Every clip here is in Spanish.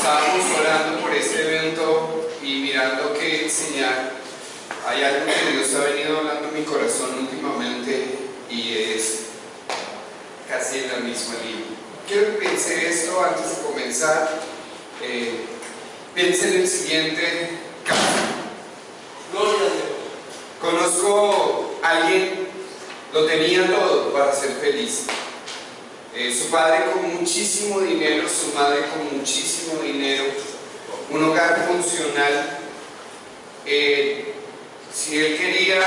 estábamos orando por este evento y mirando qué enseñar, hay algo que Dios ha venido hablando en mi corazón últimamente y es casi en la misma línea. Quiero que piense esto antes de comenzar. Piense en el siguiente caso. Gloria a Dios. Conozco a alguien, lo tenía todo para ser feliz. Su padre con muchísimo dinero, su madre con muchísimo dinero, un hogar funcional. Si él quería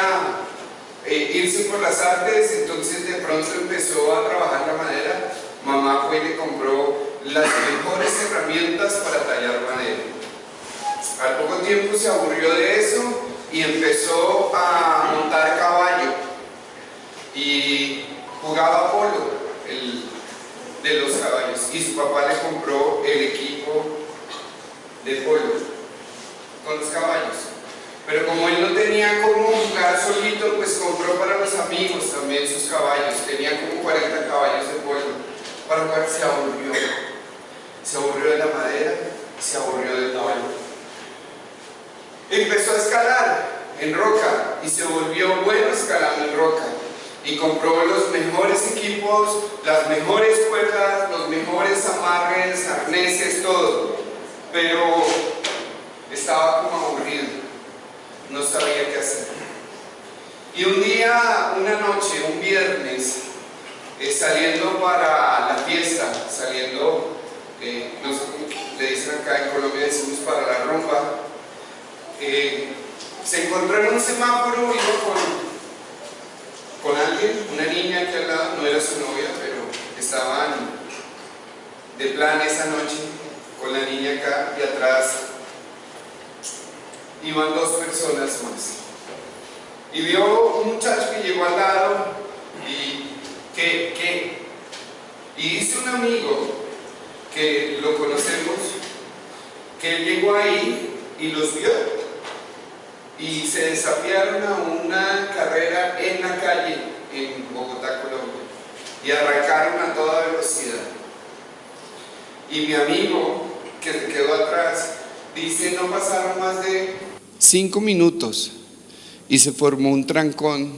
irse por las artes, entonces de pronto empezó a trabajar la madera. Mamá fue y le compró las mejores herramientas para tallar madera. Al poco tiempo se aburrió de eso y empezó a montar caballo y jugaba polo de los caballos, y su papá le compró el equipo de polo con los caballos. Pero como él no tenía cómo jugar solito, pues compró para los amigos también sus caballos. Tenía como 40 caballos de polo. Para jugar se aburrió. Se aburrió de la madera, se aburrió del polo. Empezó a escalar en roca y se volvió bueno escalando en roca. Y compró los mejores equipos, las mejores cuerdas, los mejores amarres, arneses, todo. Pero estaba como aburrido, no sabía qué hacer. Y un día, una noche, un viernes, saliendo para la fiesta, saliendo, no sé cómo le dicen acá en Colombia, decimos para la rumba, se encontró en un semáforo, iba con alguien, una niña aquí al lado, no era su novia, pero estaban de plan esa noche con la niña acá, y atrás iban dos personas más. Y vio un muchacho que llegó al lado y dice un amigo que lo conocemos, que él llegó ahí y los vio. Y se desafiaron a una carrera en la calle en Bogotá, Colombia, y arrancaron a toda velocidad. Y mi amigo, que se quedó atrás, dice, no pasaron más de 5 minutos y se formó un trancón,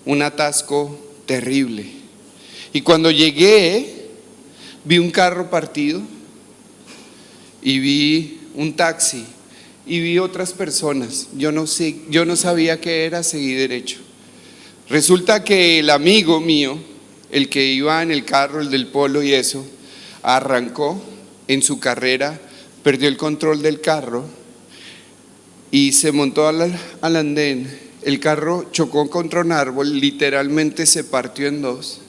un atasco terrible. Y cuando llegué, vi un carro partido y vi un taxi. Y vi otras personas. Yo no sabía qué era, seguí derecho. Resulta que el amigo mío, el que iba en el carro, el del polo y eso, arrancó en su carrera, perdió el control del carro y se montó al andén. El carro chocó contra un árbol, literalmente se partió en dos.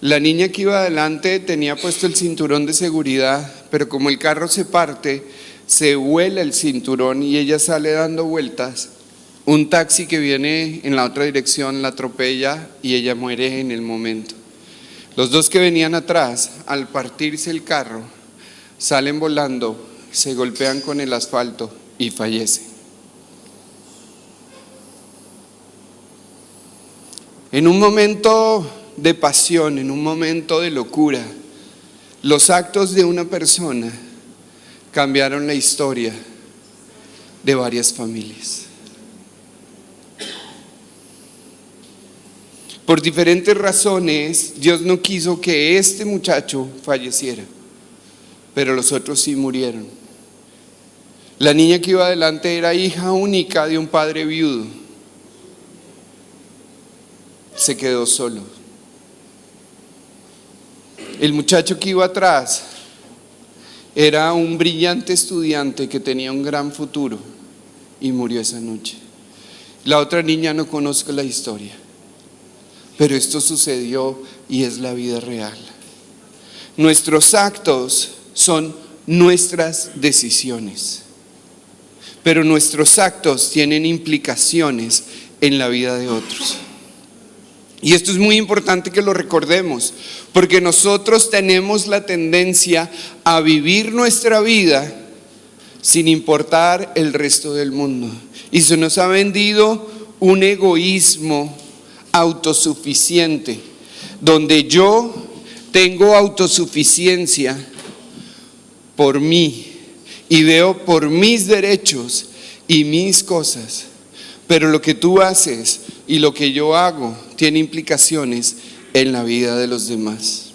La niña que iba adelante tenía puesto el cinturón de seguridad, pero como el carro se parte, se vuela el cinturón y ella sale dando vueltas. Un taxi que viene en la otra dirección la atropella y ella muere en el momento. Los dos que venían atrás, al partirse el carro, salen volando, se golpean con el asfalto y fallecen. En un momento de pasión, en un momento de locura, los actos de una persona cambiaron la historia de varias familias. Por diferentes razones, Dios no quiso que este muchacho falleciera, pero los otros sí murieron. La niña que iba adelante era hija única de un padre viudo. Se quedó solo. El muchacho que iba atrás era un brillante estudiante que tenía un gran futuro y murió esa noche. La otra niña no conozco la historia, pero esto sucedió y es la vida real. Nuestros actos son nuestras decisiones, pero nuestros actos tienen implicaciones en la vida de otros. Y esto es muy importante que lo recordemos, porque nosotros tenemos la tendencia a vivir nuestra vida sin importar el resto del mundo. Y se nos ha vendido un egoísmo autosuficiente, donde yo tengo autosuficiencia por mí y veo por mis derechos y mis cosas, pero lo que tú haces y lo que yo hago tiene implicaciones en la vida de los demás.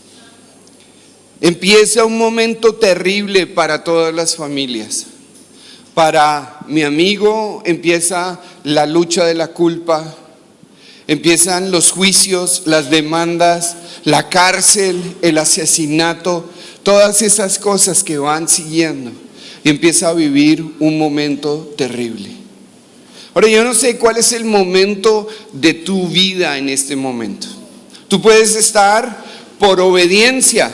Empieza un momento terrible para todas las familias. Para mi amigo empieza la lucha de la culpa, empiezan los juicios, las demandas, la cárcel, el asesinato, todas esas cosas que van siguiendo, y empieza a vivir un momento terrible. Ahora, yo no sé cuál es el momento de tu vida en este momento. Tú puedes estar por obediencia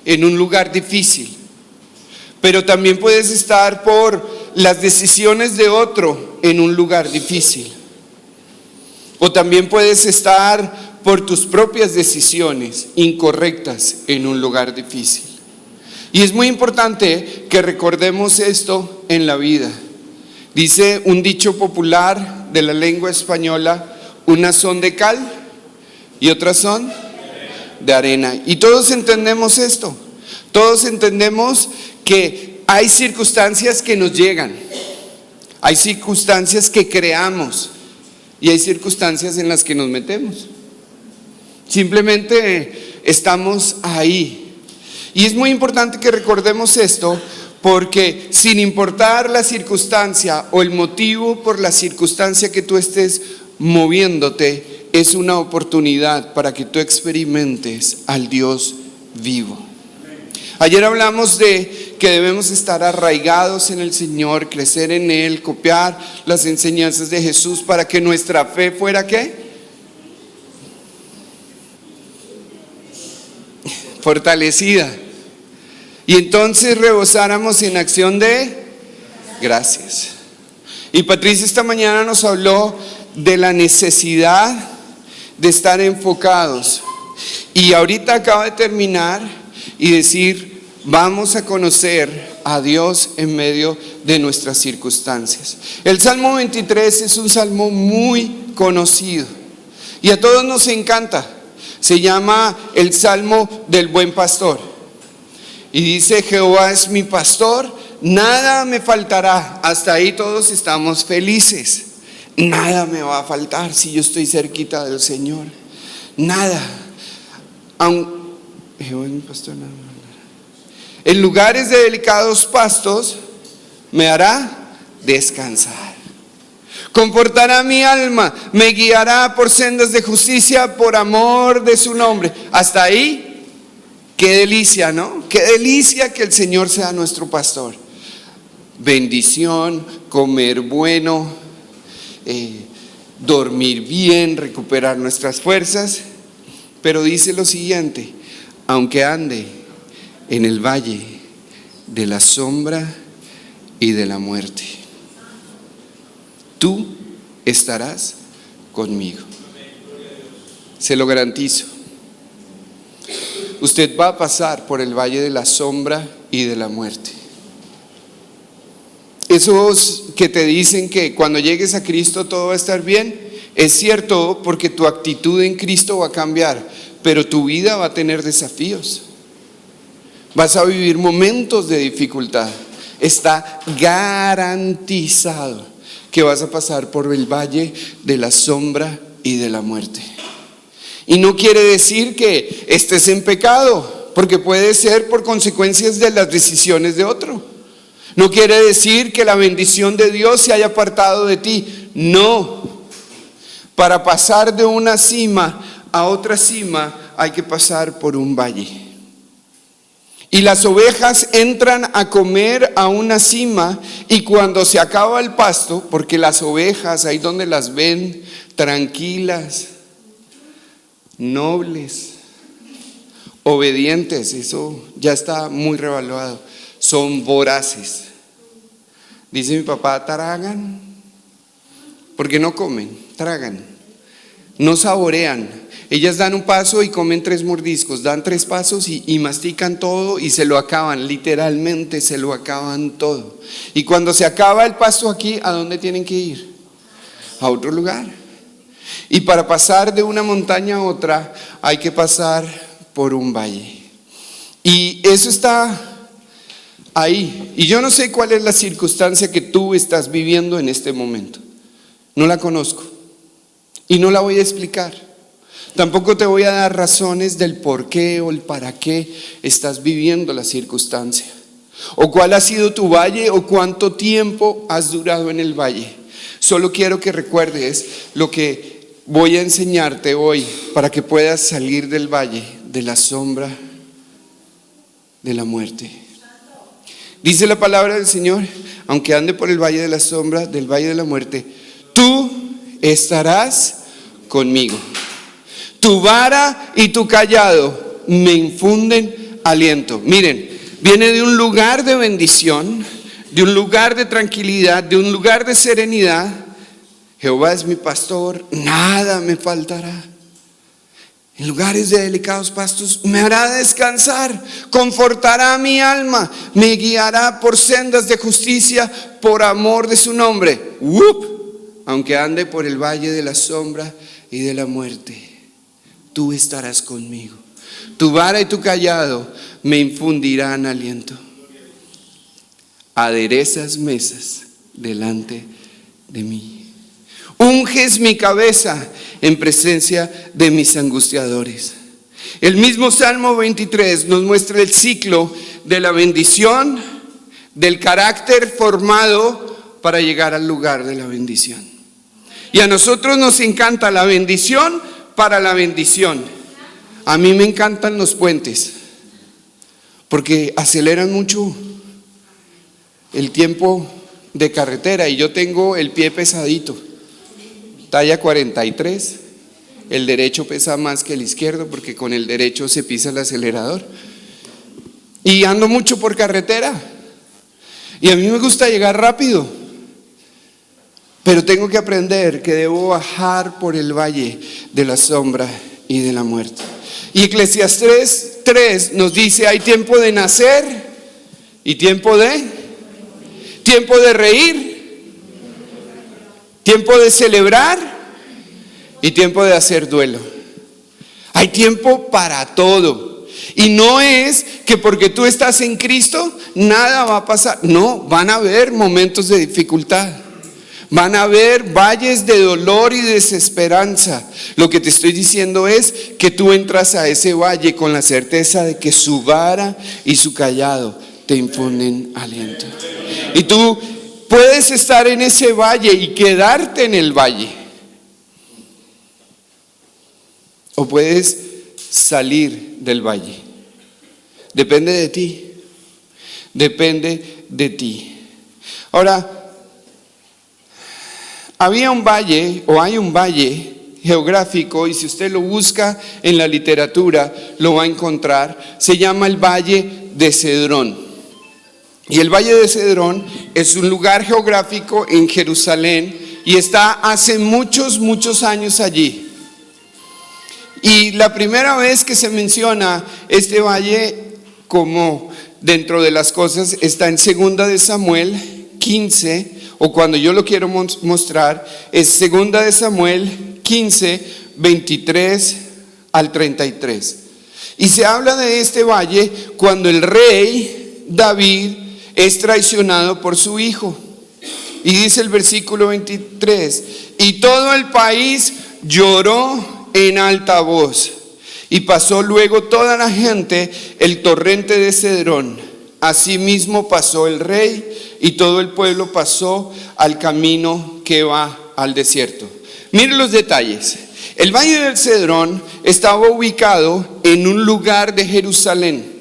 en un lugar difícil, pero también puedes estar por las decisiones de otro en un lugar difícil, o también puedes estar por tus propias decisiones incorrectas en un lugar difícil. Y es muy importante que recordemos esto en la vida. Dice un dicho popular de la lengua española: unas son de cal y otras son de arena. Y todos entendemos esto. Todos entendemos que hay circunstancias que nos llegan, hay circunstancias que creamos y hay circunstancias en las que nos metemos. Simplemente estamos ahí. Y es muy importante que recordemos esto, porque sin importar la circunstancia o el motivo por la circunstancia que tú estés moviéndote, es una oportunidad para que tú experimentes al Dios vivo. Ayer hablamos de que debemos estar arraigados en el Señor, crecer en Él, copiar las enseñanzas de Jesús para que nuestra fe fuera ¿qué? Fortalecida. Y entonces rebosáramos en acción de gracias. Y Patricia esta mañana nos habló de la necesidad de estar enfocados. Y ahorita acaba de terminar y decir: vamos a conocer a Dios en medio de nuestras circunstancias. El Salmo 23 es un salmo muy conocido y a todos nos encanta. Se llama el Salmo del Buen Pastor. Y dice: Jehová es mi pastor, nada me faltará. Hasta ahí todos estamos felices. Nada me va a faltar si yo estoy cerquita del Señor. Nada. Jehová es mi pastor, nada me faltará. En lugares de delicados pastos me hará descansar. Confortará mi alma, me guiará por sendas de justicia por amor de su nombre. Hasta ahí, qué delicia, ¿no? Qué delicia que el Señor sea nuestro pastor. Bendición, comer bueno, dormir bien, recuperar nuestras fuerzas. Pero dice lo siguiente: aunque ande en el valle de la sombra y de la muerte, tú estarás conmigo. Se lo garantizo. Usted va a pasar por el valle de la sombra y de la muerte. Esos que te dicen que cuando llegues a Cristo todo va a estar bien, es cierto, porque tu actitud en Cristo va a cambiar, pero tu vida va a tener desafíos. Vas a vivir momentos de dificultad. Está garantizado que vas a pasar por el valle de la sombra y de la muerte. Y no quiere decir que estés en pecado, porque puede ser por consecuencias de las decisiones de otro. No quiere decir que la bendición de Dios se haya apartado de ti. No. Para pasar de una cima a otra cima hay que pasar por un valle. Y las ovejas entran a comer a una cima, y cuando se acaba el pasto, porque las ovejas ahí donde las ven, tranquilas, nobles, obedientes, eso ya está muy revaluado, son voraces. Dice mi papá: tragan, porque no comen, tragan, no saborean. Ellas dan un paso y comen 3 mordiscos, dan 3 pasos y mastican todo y se lo acaban, literalmente se lo acaban todo. Y cuando se acaba el pasto aquí, ¿a dónde tienen que ir? A otro lugar. Y para pasar de una montaña a otra hay que pasar por un valle. Y eso está ahí. Y yo no sé cuál es la circunstancia que tú estás viviendo en este momento. No la conozco y no la voy a explicar. Tampoco te voy a dar razones del por qué o el para qué estás viviendo la circunstancia, o cuál ha sido tu valle, o cuánto tiempo has durado en el valle. Solo quiero que recuerdes lo que voy a enseñarte hoy para que puedas salir del valle de la sombra de la muerte. Dice la palabra del Señor: aunque ande por el valle de la sombra del valle de la muerte, tú estarás conmigo. Tu vara y tu callado me infunden aliento. Miren, viene de un lugar de bendición, de un lugar de tranquilidad, de un lugar de serenidad. Jehová es mi pastor, nada me faltará. En lugares de delicados pastos me hará descansar, confortará mi alma, me guiará por sendas de justicia por amor de su nombre. Aunque ande por el valle de la sombra y de la muerte, tú estarás conmigo. Tu vara y tu callado me infundirán aliento. Aderezas mesas delante de mí. Unges mi cabeza en presencia de mis angustiadores. El mismo Salmo 23 nos muestra el ciclo de la bendición, del carácter formado para llegar al lugar de la bendición. Y a nosotros nos encanta la bendición para la bendición. A mí me encantan los puentes porque aceleran mucho el tiempo de carretera, y yo tengo el pie pesadito, talla 43. El derecho pesa más que el izquierdo porque con el derecho se pisa el acelerador, y ando mucho por carretera y a mí me gusta llegar rápido, pero tengo que aprender que debo bajar por el valle de la sombra y de la muerte. Y Eclesiastés 3 nos dice: hay tiempo de nacer y tiempo de reír, tiempo de celebrar y tiempo de hacer duelo. Hay tiempo para todo. Y no es que porque tú estás en Cristo nada va a pasar. No, van a haber momentos de dificultad, van a haber valles de dolor y desesperanza. Lo que te estoy diciendo es que tú entras a ese valle con la certeza de que su vara y su callado te infunden aliento. Y tú puedes estar en ese valle y quedarte en el valle, o puedes salir del valle. Depende de ti. Depende de ti. Ahora, había un valle, o hay un valle geográfico, y si usted lo busca en la literatura lo va a encontrar. Se llama el Valle de Cedrón. Y el Valle de Cedrón es un lugar geográfico en Jerusalén y está hace muchos años allí. Y la primera vez que se menciona este valle como dentro de las cosas está en 2 de Samuel 15, o cuando yo lo quiero mostrar es 2 de Samuel 15, 23 al 33. Y se habla de este valle cuando el rey David es traicionado por su hijo. Y dice el versículo 23: y todo el país lloró en alta voz, y pasó luego toda la gente el torrente de Cedrón. Asimismo pasó el rey, y todo el pueblo pasó al camino que va al desierto. Miren los detalles. El Valle del Cedrón estaba ubicado en un lugar de Jerusalén,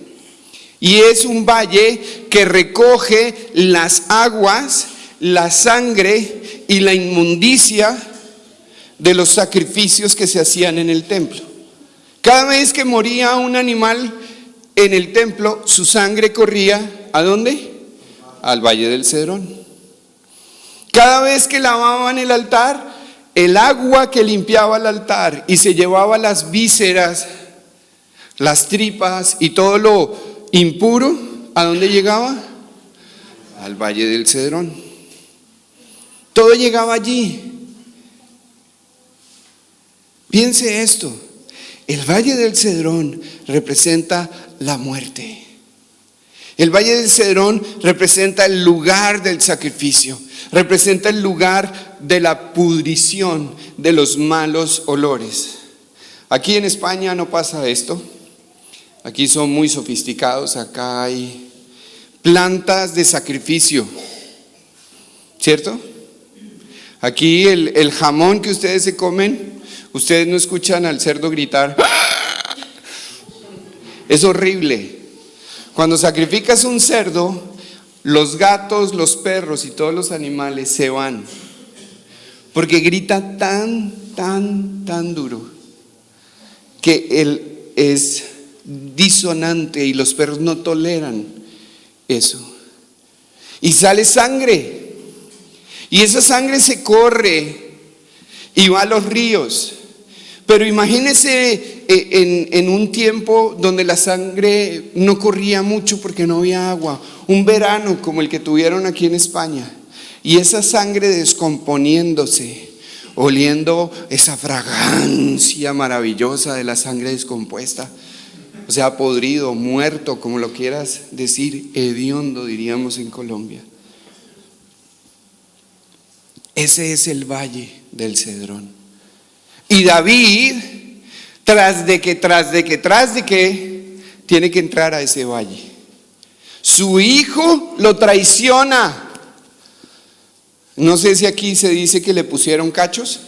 y es un valle que recoge las aguas, la sangre y la inmundicia de los sacrificios que se hacían en el templo. Cada vez que moría un animal en el templo, su sangre corría ¿a dónde? Al Valle del Cedrón. Cada vez que lavaban el altar, el agua que limpiaba el altar y se llevaba las vísceras, las tripas y todo lo impuro, ¿a dónde llegaba? Al Valle del Cedrón. Todo llegaba allí. Piense esto: el Valle del Cedrón representa la muerte. El Valle del Cedrón representa el lugar del sacrificio, representa el lugar de la pudrición de los malos olores. Aquí en España no pasa esto. Aquí son muy sofisticados. Acá hay plantas de sacrificio, ¿cierto? Aquí el jamón que ustedes se comen, ustedes no escuchan al cerdo gritar. Es horrible. Cuando sacrificas un cerdo, los gatos, los perros y todos los animales se van, porque grita tan duro que él es disonante y los perros no toleran eso. Y sale sangre, y esa sangre se corre y va a los ríos. Pero imagínense en un tiempo donde la sangre no corría mucho porque no había agua, un verano como el que tuvieron aquí en España, y esa sangre descomponiéndose, oliendo esa fragancia maravillosa de la sangre descompuesta, o sea, podrido, muerto, como lo quieras decir, hediondo diríamos en Colombia. Ese es el Valle del Cedrón. Y David, tras de que, tiene que entrar a ese valle. Su hijo lo traiciona. No sé si aquí se dice que le pusieron cachos,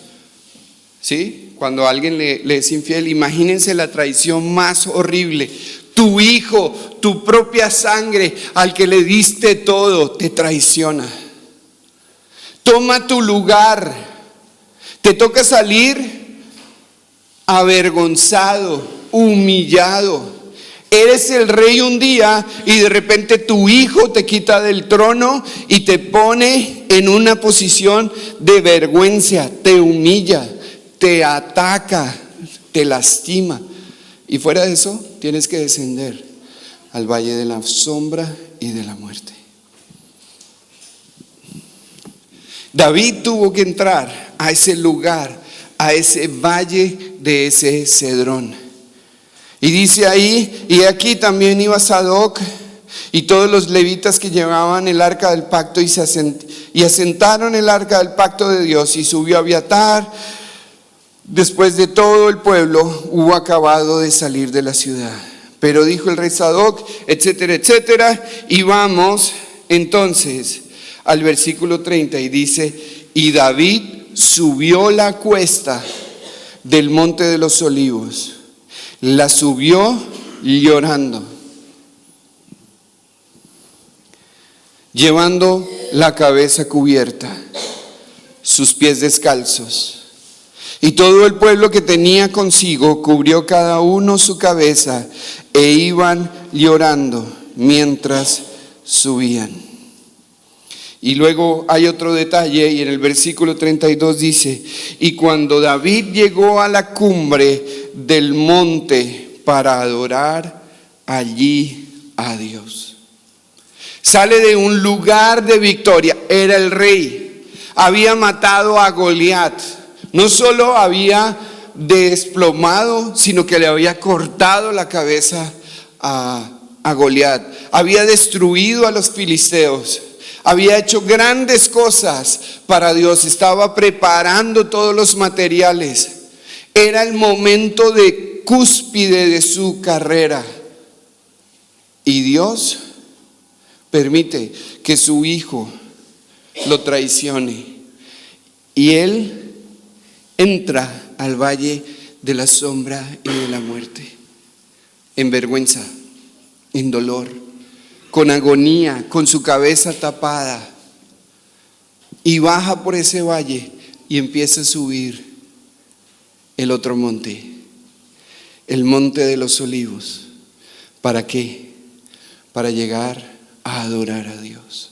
¿sí? Cuando alguien le es infiel, imagínense la traición más horrible. Tu hijo, tu propia sangre, al que le diste todo, te traiciona. Toma tu lugar. Te toca salir avergonzado, humillado. Eres el rey un día y de repente tu hijo te quita del trono y te pone en una posición de vergüenza, te humilla, te ataca, te lastima. Y fuera de eso, tienes que descender al valle de la sombra y de la muerte. David tuvo que entrar a ese lugar, a ese valle de ese Cedrón. Y dice ahí, y aquí también iba Sadoc y todos los levitas que llevaban el arca del pacto y asentaron el arca del pacto de Dios, y subió Abiatar. Después de todo el pueblo hubo acabado de salir de la ciudad. Pero dijo el rey Sadoc, etcétera, etcétera. Y vamos entonces al versículo 30 y dice: y David subió la cuesta del monte de los olivos, la subió llorando, llevando la cabeza cubierta, sus pies descalzos. Y todo el pueblo que tenía consigo cubrió cada uno su cabeza e iban llorando mientras subían. Y luego hay otro detalle, y en el versículo 32 dice: y cuando David llegó a la cumbre del monte para adorar allí a Dios. Sale de un lugar de victoria, era el rey, había matado a Goliat, no solo había desplomado, sino que le había cortado la cabeza a Goliat, había destruido a los filisteos. Había hecho grandes cosas para Dios, estaba preparando todos los materiales. Era el momento de cúspide de su carrera. Y Dios permite que su hijo lo traicione. Y él entra al valle de la sombra y de la muerte, en vergüenza, en dolor, con agonía, con su cabeza tapada, y baja por ese valle y empieza a subir el otro monte, el monte de los olivos. ¿Para qué? Para llegar a adorar a Dios.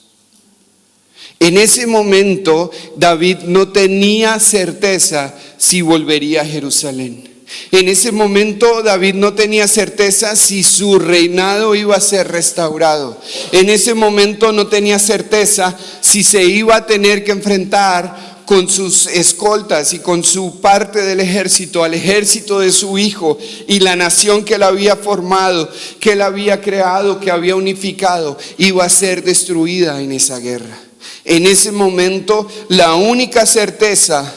En ese momento David no tenía certeza si volvería a Jerusalén. En ese momento David no tenía certeza si su reinado iba a ser restaurado. En ese momento no tenía certeza si se iba a tener que enfrentar con sus escoltas y con su parte del ejército, al ejército de su hijo y la nación que él había formado, que él había creado, que había unificado, iba a ser destruida en esa guerra. En ese momento, la única certeza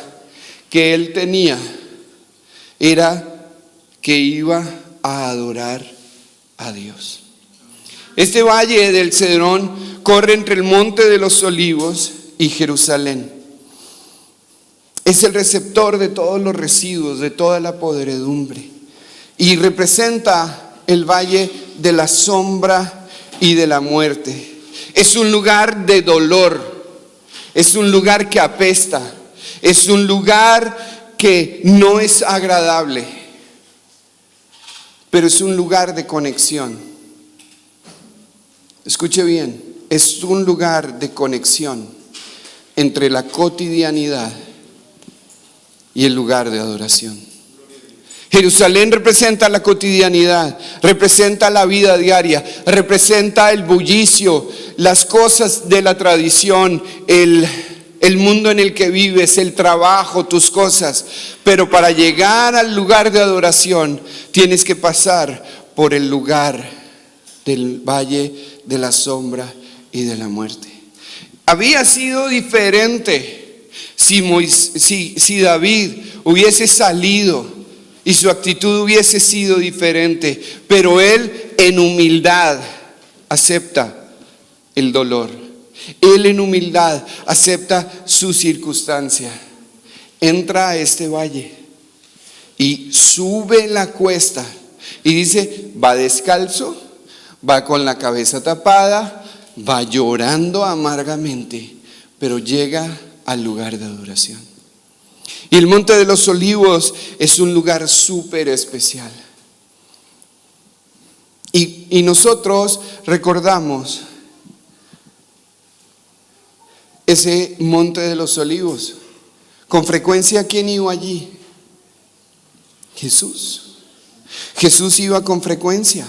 que él tenía era que iba a adorar a Dios. Este valle del Cedrón corre entre el monte de los Olivos y Jerusalén. Es el receptor de todos los residuos, de toda la podredumbre, y representa el valle de la sombra y de la muerte. Es un lugar de dolor, es un lugar que apesta, es un lugar que no es agradable, pero es un lugar de conexión. Escuche bien, es un lugar de conexión entre la cotidianidad y el lugar de adoración. Jerusalén representa la cotidianidad, representa la vida diaria, representa el bullicio, las cosas de la tradición, el mundo en el que vives, el trabajo, tus cosas. Pero para llegar al lugar de adoración tienes que pasar por el lugar del valle de la sombra y de la muerte. Había sido diferente si David hubiese salido y su actitud hubiese sido diferente, pero él en humildad acepta el dolor. Él en humildad acepta su circunstancia. Entra a este valle y sube la cuesta y dice, va descalzo, va con la cabeza tapada, va llorando amargamente, pero llega al lugar de adoración. Y el Monte de los Olivos es un lugar súper especial. Y nosotros recordamos ese Monte de los Olivos. Con frecuencia, ¿quién iba allí? Jesús. Jesús iba con frecuencia.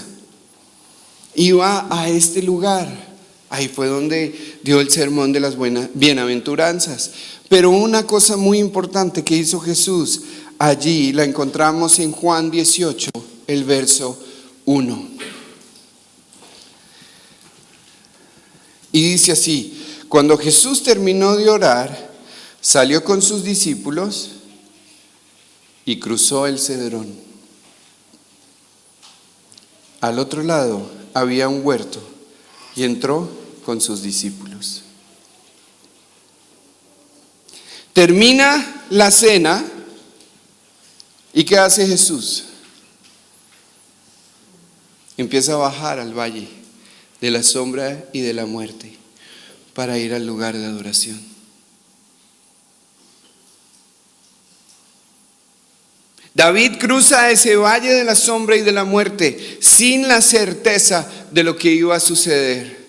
Iba a este lugar. Ahí fue donde dio el sermón de las bienaventuranzas. Pero una cosa muy importante que hizo Jesús allí la encontramos en Juan 18, el verso 1. Y dice así: cuando Jesús terminó de orar, salió con sus discípulos y cruzó el Cedrón. Al otro lado había un huerto y entró con sus discípulos. Termina la cena y ¿qué hace Jesús? Empieza a bajar al valle de la sombra y de la muerte para ir al lugar de adoración. David cruza ese valle de la sombra y de la muerte sin la certeza de lo que iba a suceder.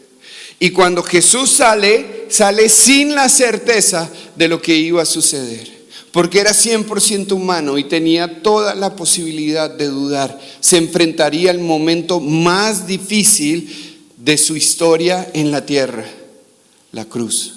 Y cuando Jesús sale sin la certeza de lo que iba a suceder, porque era 100% humano y tenía toda la posibilidad de dudar. Se enfrentaría al momento más difícil de su historia en la tierra, la cruz.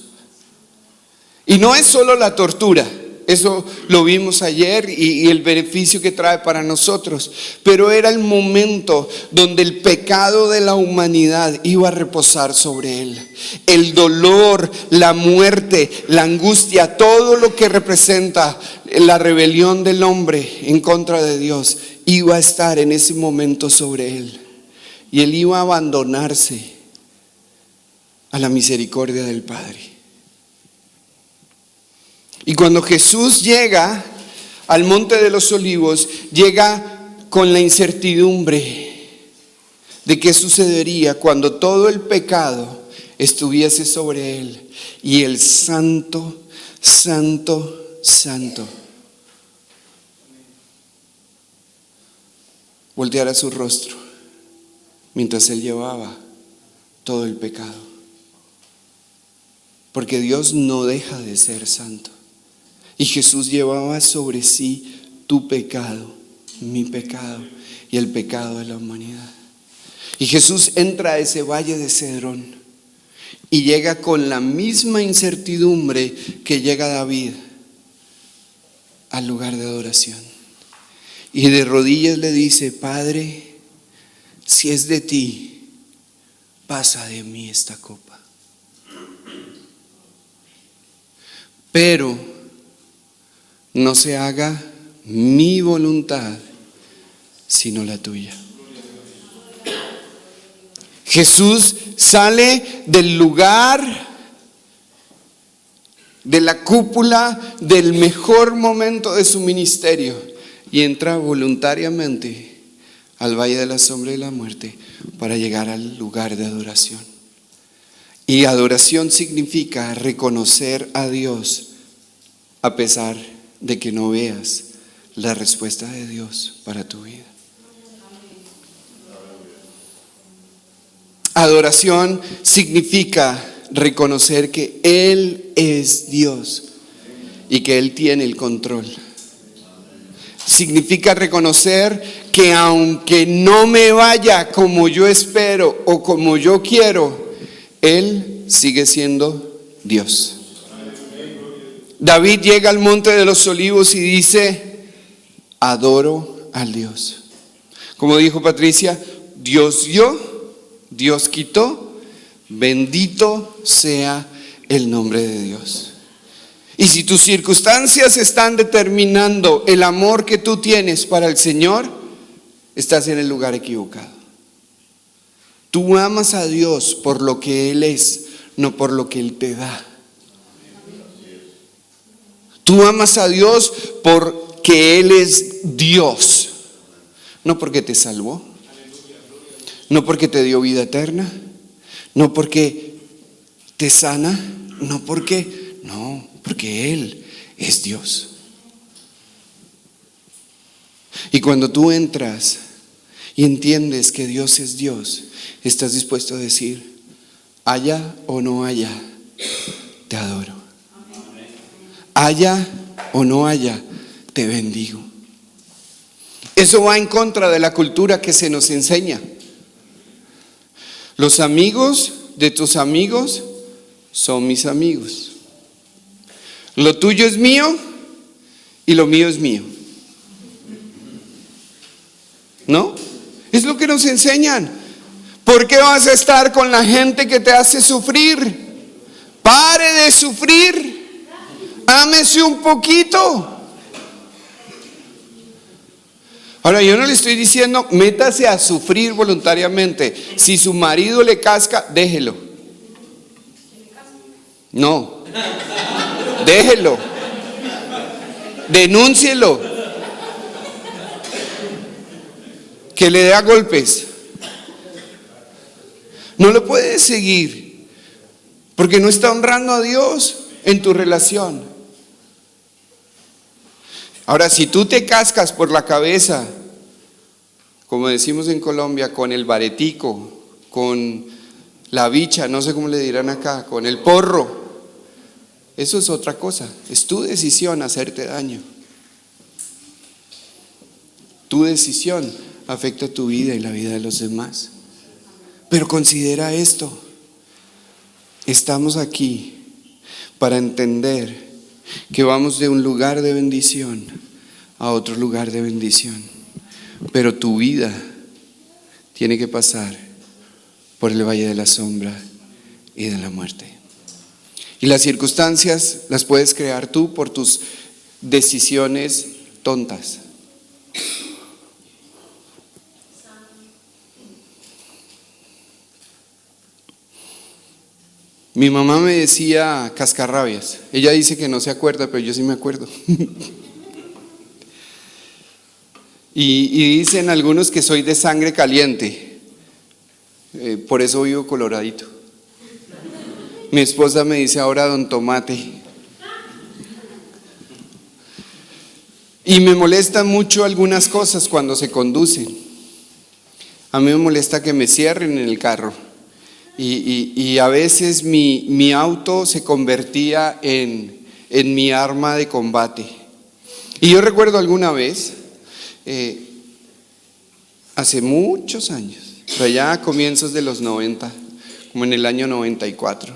Y no es solo la tortura, eso lo vimos ayer y el beneficio que trae para nosotros, pero era el momento donde el pecado de la humanidad iba a reposar sobre él. El dolor, la muerte, la angustia, todo lo que representa la rebelión del hombre en contra de Dios iba a estar en ese momento sobre él. Y él iba a abandonarse a la misericordia del Padre. Y cuando Jesús llega al Monte de los Olivos, llega con la incertidumbre de qué sucedería cuando todo el pecado estuviese sobre él y el santo, santo, santo volteara su rostro mientras él llevaba todo el pecado. Porque Dios no deja de ser santo. Y Jesús llevaba sobre sí tu pecado, mi pecado y el pecado de la humanidad. Y Jesús entra a ese valle de Cedrón y llega con la misma incertidumbre que llega David. al lugar de adoración. Y de rodillas le dice: Padre, si es de ti, pasa de mí esta copa. Pero no se haga mi voluntad, sino la tuya. Jesús sale del lugar, de la cúpula, del mejor momento de su ministerio, y entra voluntariamente al valle de la sombra y la muerte para llegar al lugar de adoración. Y adoración significa reconocer a Dios a pesar de que no veas la respuesta de Dios para tu vida. Adoración significa reconocer que Él es Dios y que Él tiene el control. Significa reconocer que aunque no me vaya como yo espero o como yo quiero, Él sigue siendo Dios. David llega al monte de los olivos y dice: adoro al Dios. Como dijo Patricia, Dios dio, Dios quitó, bendito sea el nombre de Dios. Y si tus circunstancias están determinando el amor que tú tienes para el Señor, estás en el lugar equivocado. Tú amas a Dios por lo que Él es, no por lo que Él te da. Tú amas a Dios porque Él es Dios, no porque te salvó, no porque te dio vida eterna, no porque te sana, porque Él es Dios. Y cuando tú entras y entiendes que Dios es Dios, estás dispuesto a decir: haya o no haya, te adoro. Haya o no haya, te bendigo. Eso va en contra de la cultura que se nos enseña. Los amigos de tus amigos son mis amigos. Lo tuyo es mío y lo mío es mío. ¿No? Es lo que nos enseñan. ¿Por qué vas a estar con la gente que te hace sufrir? Pare de sufrir. Ámese un poquito. Ahora, yo no le estoy diciendo métase a sufrir voluntariamente. Si su marido le casca, déjelo. No, déjelo. Denúncielo. Que le dé a golpes. No lo puedes seguir porque no está honrando a Dios en tu relación. Ahora, si tú te cascas por la cabeza, como decimos en Colombia, con el baretico, con la bicha, no sé cómo le dirán acá, con el porro, eso es otra cosa. Es tu decisión hacerte daño. Tu decisión afecta tu vida y la vida de los demás. Pero considera esto: estamos aquí para entender que vamos de un lugar de bendición a otro lugar de bendición, pero tu vida tiene que pasar por el valle de la sombra y de la muerte. Y las circunstancias las puedes crear tú por tus decisiones tontas. Mi mamá me decía cascarrabias. Ella dice que no se acuerda, pero yo sí me acuerdo. y dicen algunos que soy de sangre caliente. Por eso vivo coloradito. Mi esposa me dice ahora don Tomate. Y me molestan mucho algunas cosas cuando se conducen. A mí me molesta que me cierren en el carro. Y a veces mi auto se convertía en mi arma de combate. Y yo recuerdo alguna vez, hace muchos años, pero ya a comienzos de los 90, como en el año 94,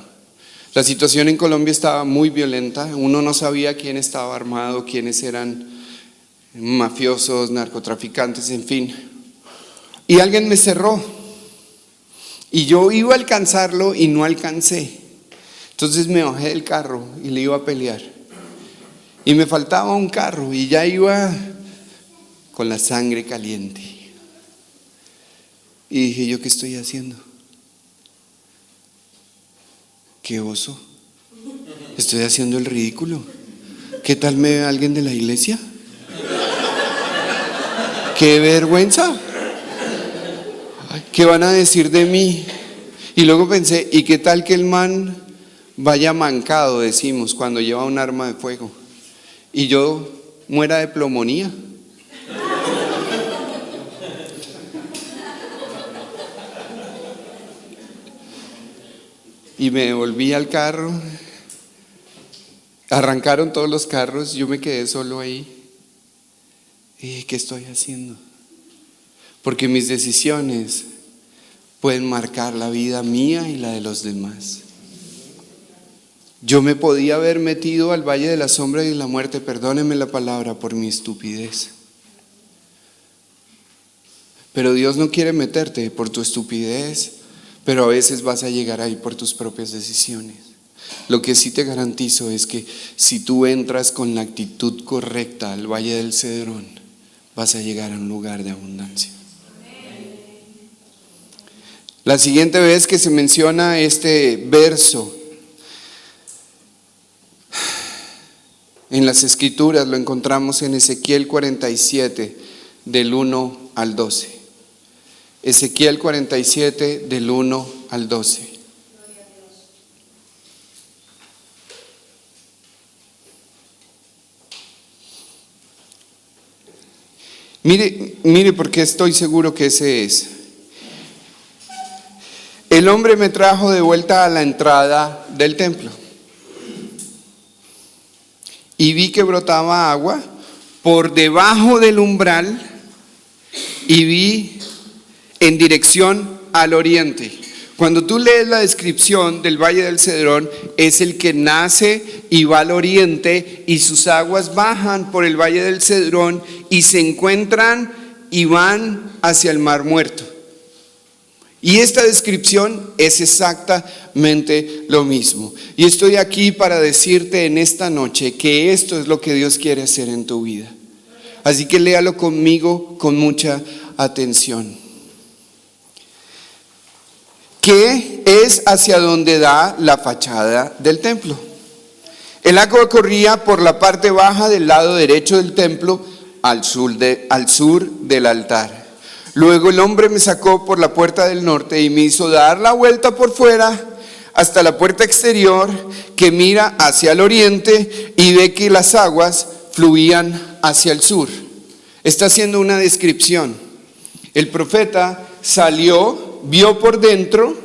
La situación en Colombia estaba muy violenta, uno no sabía quién estaba armado, quiénes eran mafiosos, narcotraficantes, en fin. Y alguien me cerró y yo iba a alcanzarlo y no alcancé. Entonces me bajé del carro y le iba a pelear. Y me faltaba un carro y ya iba con la sangre caliente. Y dije, ¿yo qué estoy haciendo? ¡Qué oso! Estoy haciendo el ridículo. ¿Qué tal me ve alguien de la iglesia? ¡Qué vergüenza! ¿Qué van a decir de mí? Y luego pensé, ¿y qué tal que el man vaya mancado, decimos, cuando lleva un arma de fuego? Y yo muera de pulmonía. Y me volví al carro, arrancaron todos los carros, yo me quedé solo ahí. Y dije, ¿qué estoy haciendo? Porque mis decisiones pueden marcar la vida mía y la de los demás. Yo me podía haber metido al valle de la sombra y de la muerte, perdónenme la palabra, por mi estupidez. Pero Dios no quiere meterte por tu estupidez, pero a veces vas a llegar ahí por tus propias decisiones. Lo que sí te garantizo es que si tú entras con la actitud correcta al Valle del Cedrón, vas a llegar a un lugar de abundancia. La siguiente vez que se menciona este verso en las Escrituras lo encontramos en Ezequiel 47, del 1 al 12. Ezequiel 47, del 1 al 12. Mire porque estoy seguro que ese es. El hombre me trajo de vuelta a la entrada del templo y vi que brotaba agua por debajo del umbral y vi en dirección al oriente. Cuando tú lees la descripción del Valle del Cedrón, es el que nace y va al oriente y sus aguas bajan por el Valle del Cedrón y se encuentran y van hacia el Mar Muerto. Y esta descripción es exactamente lo mismo. Y estoy aquí para decirte en esta noche que esto es lo que Dios quiere hacer en tu vida. Así que léalo conmigo con mucha atención. Que es hacia donde da la fachada del templo. El agua corría por la parte baja del lado derecho del templo al sur del altar. Luego el hombre me sacó por la puerta del norte y me hizo dar la vuelta por fuera hasta la puerta exterior que mira hacia el oriente y ve que las aguas fluían hacia el sur. Está haciendo una descripción. El profeta salió, vio por dentro,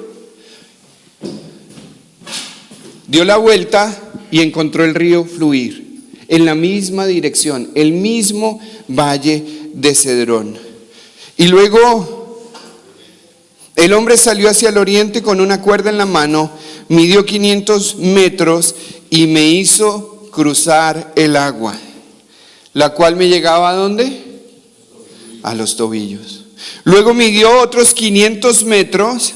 dio la vuelta y encontró el río fluir en la misma dirección, el mismo valle de Cedrón. Y luego el hombre salió hacia el oriente con una cuerda en la mano, midió 500 metros y me hizo cruzar el agua, la cual me llegaba ¿a dónde? A los tobillos. Luego midió otros 500 metros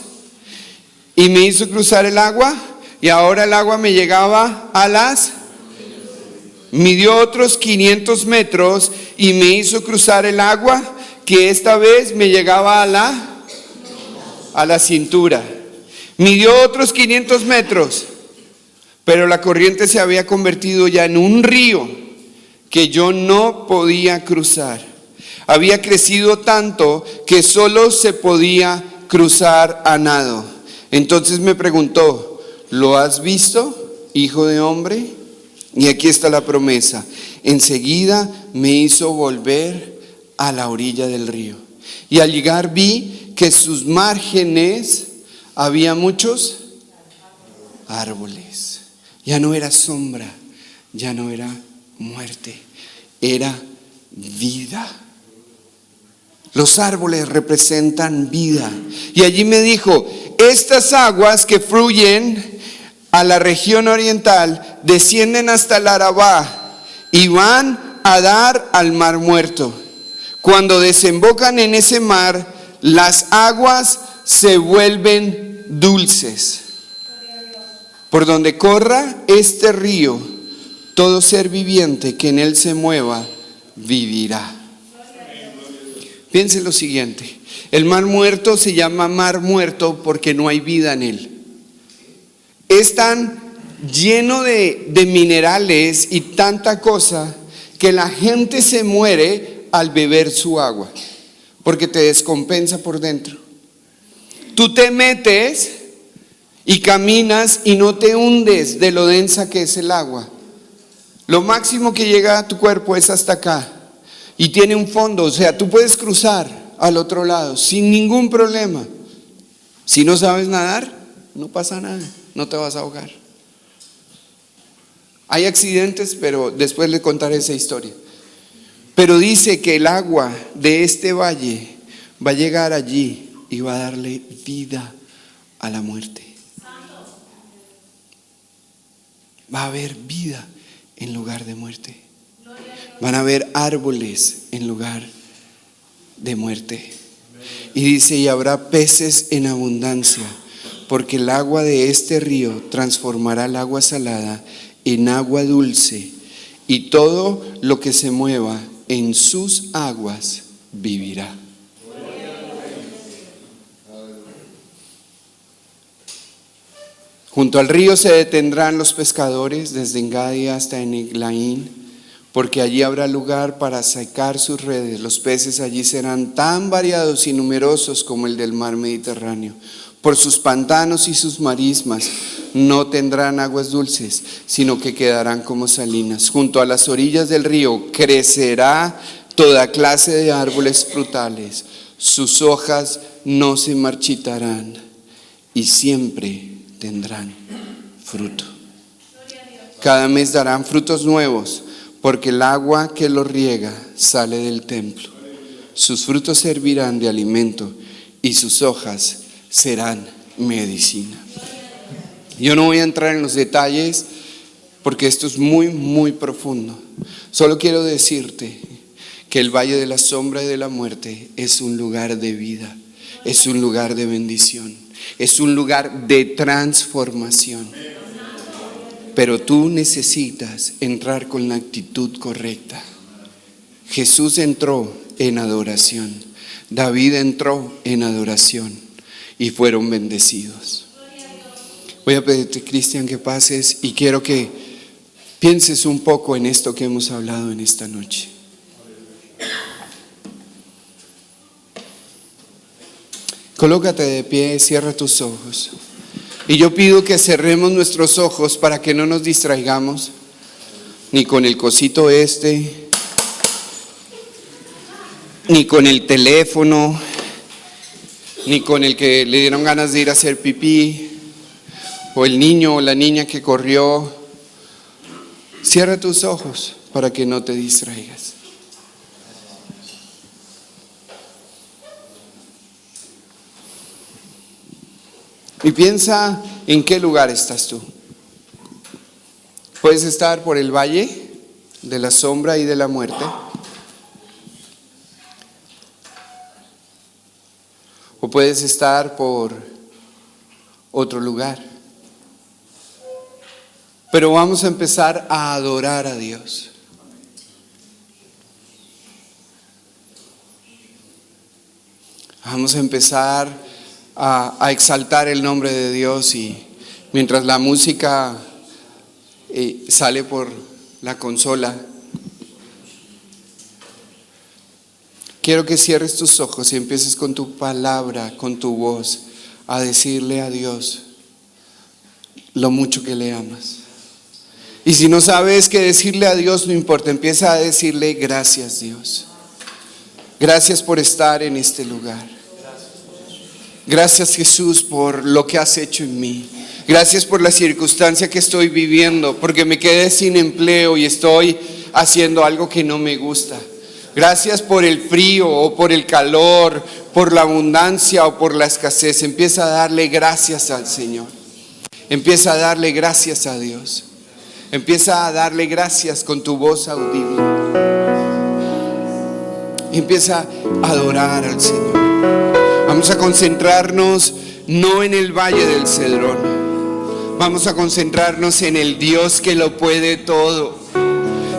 y me hizo cruzar el agua y ahora el agua me llegaba a las... Midió otros 500 metros y me hizo cruzar el agua que esta vez me llegaba a la cintura. Midió otros 500 metros, pero la corriente se había convertido ya en un río que yo no podía cruzar. Había crecido tanto que solo se podía cruzar a nado. Entonces me preguntó, ¿lo has visto, hijo de hombre? Y aquí está la promesa. Enseguida me hizo volver a la orilla del río. Y al llegar vi que sus márgenes había muchos árboles. Ya no era sombra, ya no era muerte, era vida. Los árboles representan vida. Y allí me dijo, estas aguas que fluyen a la región oriental, descienden hasta el Arabá y van a dar al Mar Muerto. Cuando desembocan en ese mar, las aguas se vuelven dulces. Por donde corra este río, todo ser viviente que en él se mueva, vivirá. Piense lo siguiente: el Mar Muerto se llama Mar Muerto porque no hay vida en él. Es tan lleno de minerales y tanta cosa que la gente se muere al beber su agua, porque te descompensa por dentro. Tú te metes y caminas y no te hundes de lo densa que es el agua. Lo máximo que llega a tu cuerpo es hasta acá y tiene un fondo, o sea, tú puedes cruzar al otro lado sin ningún problema. Si no sabes nadar, no pasa nada, no te vas a ahogar. Hay accidentes, pero después le contaré esa historia. Pero dice que el agua de este valle va a llegar allí y va a darle vida a la muerte. Va a haber vida en lugar de muerte. Van a haber árboles en lugar de muerte. Y dice, y habrá peces en abundancia, porque el agua de este río transformará el agua salada en agua dulce, y todo lo que se mueva en sus aguas vivirá. Junto al río se detendrán los pescadores desde Engadi hasta Eneglaim, porque allí habrá lugar para sacar sus redes. Los peces allí serán tan variados y numerosos como el del mar Mediterráneo. Por sus pantanos y sus marismas no tendrán aguas dulces, sino que quedarán como salinas. Junto a las orillas del río crecerá toda clase de árboles frutales. Sus hojas no se marchitarán y siempre tendrán fruto. Cada mes darán frutos nuevos, porque el agua que los riega sale del templo. Sus frutos servirán de alimento y sus hojas serán medicina. Yo no voy a entrar en los detalles porque esto es muy, muy profundo. Solo quiero decirte que el valle de la sombra y de la muerte es un lugar de vida, es un lugar de bendición, es un lugar de transformación. Pero tú necesitas entrar con la actitud correcta. Jesús entró en adoración, David entró en adoración y fueron bendecidos. Voy a pedirte, Cristian, que pases y quiero que pienses un poco en esto que hemos hablado en esta noche. Colócate de pie, cierra tus ojos. Y yo pido que cerremos nuestros ojos para que no nos distraigamos ni con el cosito ni con el teléfono, ni con el que le dieron ganas de ir a hacer pipí, o el niño o la niña que corrió. Cierra tus ojos para que no te distraigas. Y piensa en qué lugar estás tú. Puedes estar por el valle de la sombra y de la muerte, o puedes estar por otro lugar. Pero vamos a empezar a adorar a Dios. Vamos a empezar a exaltar el nombre de Dios, y mientras la música sale por la consola, quiero que cierres tus ojos y empieces con tu palabra, con tu voz, a decirle a Dios lo mucho que le amas. Y si no sabes qué decirle a Dios, no importa, empieza a decirle: gracias, Dios. Gracias por estar en este lugar. Gracias, Jesús, por lo que has hecho en mí. Gracias por la circunstancia que estoy viviendo, porque me quedé sin empleo y estoy haciendo algo que no me gusta. Gracias por el frío o por el calor, por la abundancia o por la escasez. Empieza a darle gracias al Señor. Empieza a darle gracias a Dios. Empieza a darle gracias con tu voz audible. Empieza a adorar al Señor. Vamos a concentrarnos no en el valle del Cedrón. Vamos a concentrarnos en el Dios que lo puede todo.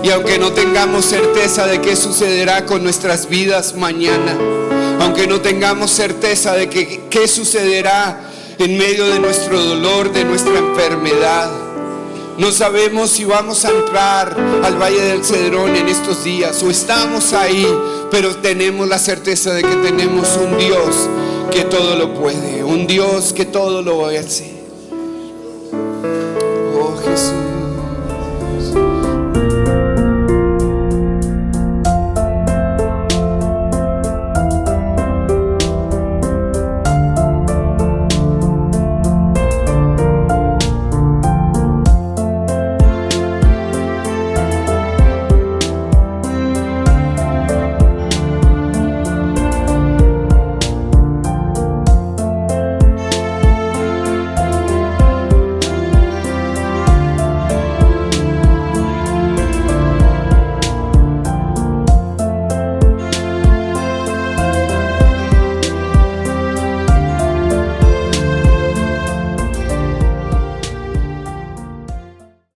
Y aunque no tengamos certeza de qué sucederá con nuestras vidas mañana, aunque no tengamos certeza de qué sucederá en medio de nuestro dolor, de nuestra enfermedad, no sabemos si vamos a entrar al Valle del Cedrón en estos días o estamos ahí, pero tenemos la certeza de que tenemos un Dios que todo lo puede, un Dios que todo lo hace.